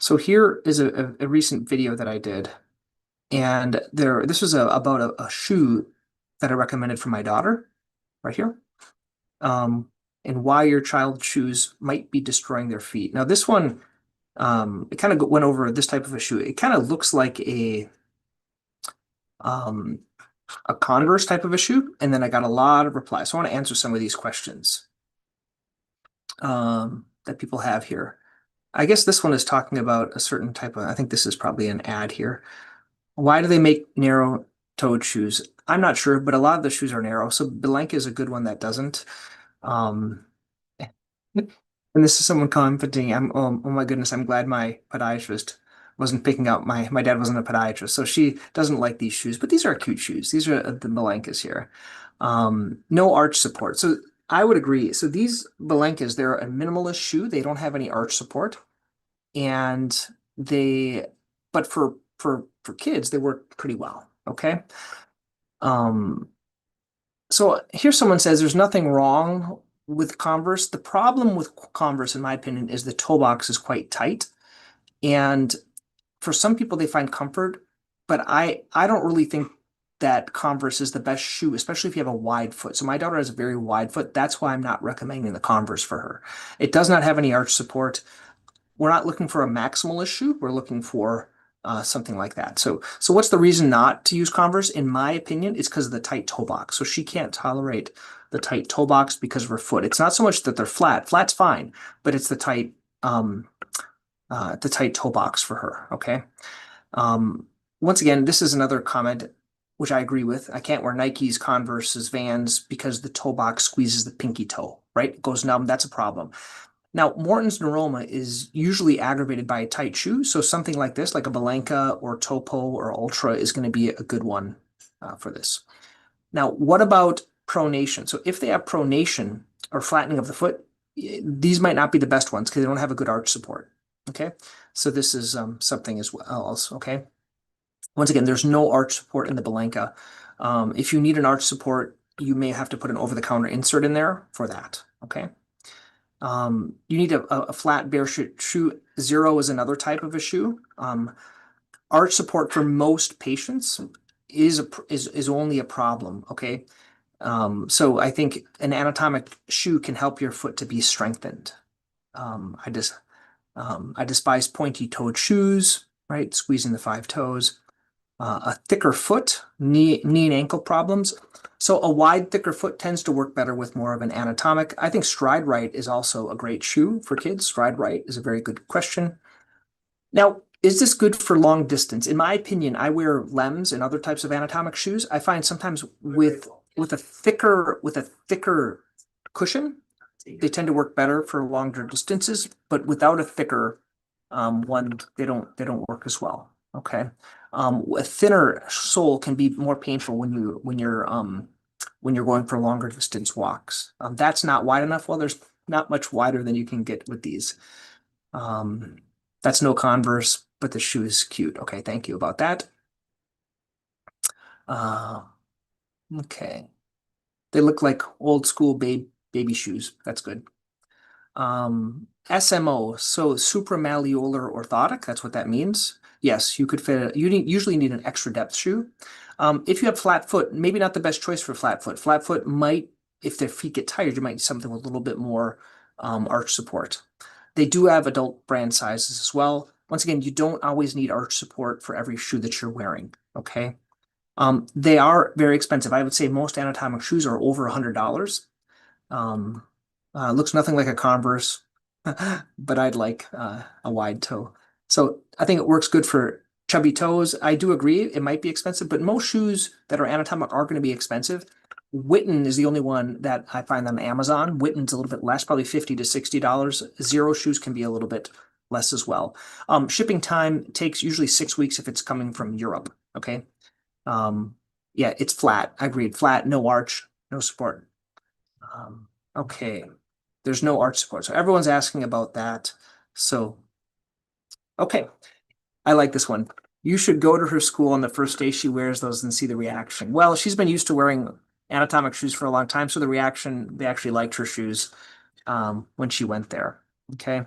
So here is a recent video that I did, and this was about a shoe that I recommended for my daughter, right here, um, and why your child's shoes might be destroying their feet. Now this one, it kind of went over this type of a shoe. It kind of looks like um, a Converse type of a shoe, and then I got a lot of replies. So I want to answer some of these questions that people have here. I guess this one is talking about a certain type of, I think this is probably an ad here. Why do they make narrow-toed shoes? I'm not sure, but a lot of the shoes are narrow. So BeLenka is a good one that doesn't. Um, and this is someone commenting, oh my goodness, I'm glad my podiatrist wasn't picking out my dad wasn't a podiatrist. So she doesn't like these shoes, but these are cute shoes. These are the BeLenkas here. No arch support. So I would agree. So these BeLenkas, they're a minimalist shoe. They don't have any arch support. And they, but for kids, they work pretty well. Okay. Um, so here someone says there's nothing wrong with Converse. The problem with Converse, in my opinion, is the toe box is quite tight. And for some people, they find comfort, but I don't really think that Converse is the best shoe, especially if you have a wide foot. So my daughter has a very wide foot. That's why I'm not recommending the Converse for her. It does not have any arch support. We're not looking for a maximalist shoe. We're looking for something like that. So what's the reason not to use Converse? In my opinion, it's because of the tight toe box. So she can't tolerate the tight toe box because of her foot. It's not so much that they're flat. Flat's fine, but it's the tight toe box for her. Okay. Once again, this is another comment which I agree with. I can't wear Nikes, Converse's, Vans because the toe box squeezes the pinky toe, right? It goes numb. That's a problem. Now, Morton's neuroma is usually aggravated by a tight shoe, so something like this, like a BeLenka or Topo or Ultra, is going to be a good one for this. Now, what about pronation? So if they have pronation or flattening of the foot, these might not be the best ones because they don't have a good arch support. Okay, so this is something as well. Also, okay. Once again, there's no arch support in the BeLenka. If you need an arch support, you may have to put an over-the-counter insert in there for that. Okay. You need a flat bare shoe. Zero is another type of a shoe. Arch support for most patients is only a problem. Okay. So I think an anatomic shoe can help your foot to be strengthened. I despise pointy-toed shoes, right? Squeezing the five toes. A thicker foot, knee and ankle problems. So a wide, thicker foot tends to work better with more of an anatomic. I think Stride Right is also a great shoe for kids. Stride Right is a very good question. Now, is this good for long distance? In my opinion, I wear Lems and other types of anatomic shoes. I find sometimes with a thicker cushion, they tend to work better for longer distances, but without a thicker one, they don't work as well. Okay. A thinner sole can be more painful when you're going for longer distance walks. That's not wide enough. Well, there's not much wider than you can get with these. That's no Converse, but the shoe is cute. Okay, thank you about that. Okay. They look like old school baby shoes. That's good. SMO, so supramalleolar orthotic, that's what that means. Yes, you could fit, usually need an extra depth shoe. If you have flat foot, maybe not the best choice for flat foot. Flat foot might, if their feet get tired, you might need something with a little bit more arch support. They do have adult brand sizes as well. Once again, you don't always need arch support for every shoe that you're wearing, okay? They are very expensive. I would say most anatomic shoes are over $100. Looks nothing like a Converse, but I'd like a wide toe. So I think it works good for chubby toes. I do agree it might be expensive, but most shoes that are anatomic are going to be expensive. Witten is the only one that I find on Amazon. Witten's a little bit less, probably $50 to $60. Zero shoes can be a little bit less as well. Shipping time takes usually 6 weeks if it's coming from Europe. Okay. Yeah, it's flat. I agreed. Flat, no arch, no support. Okay. There's no arch support. So everyone's asking about that. So, okay. I like this one. You should go to her school on the first day she wears those and see the reaction. Well, she's been used to wearing anatomic shoes for a long time, so the reaction, they actually liked her shoes when she went there. Okay.